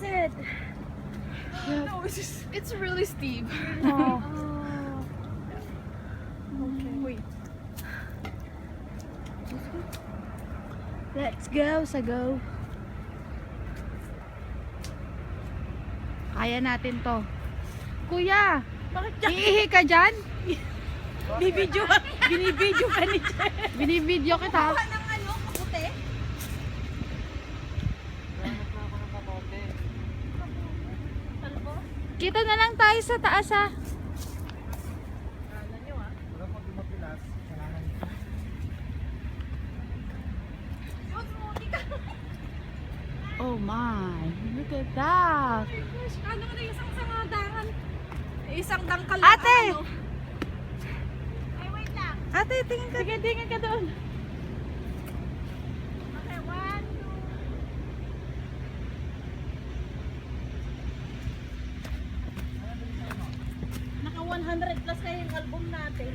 it? No, it's really steep. Oh. Okay, wait. Let's go, Sago. Kaya natin to. Kuya, Bakit iihi ka dyan? Binibidyo ka ni Jen. Binibidyo kita. ng ano, kaputi? Kita na lang tayo sa taas ha. Kala nyo ah. Yun, smoothie ka. Oh my, look at that. Ano ka na isang sangadangan? Isang dangkal Ate! ano. Ay, wait lang. Ate, tingin ka. Sige, tingin ka doon. Okay, 1, 2. Naka 100 plus kayo yung album natin.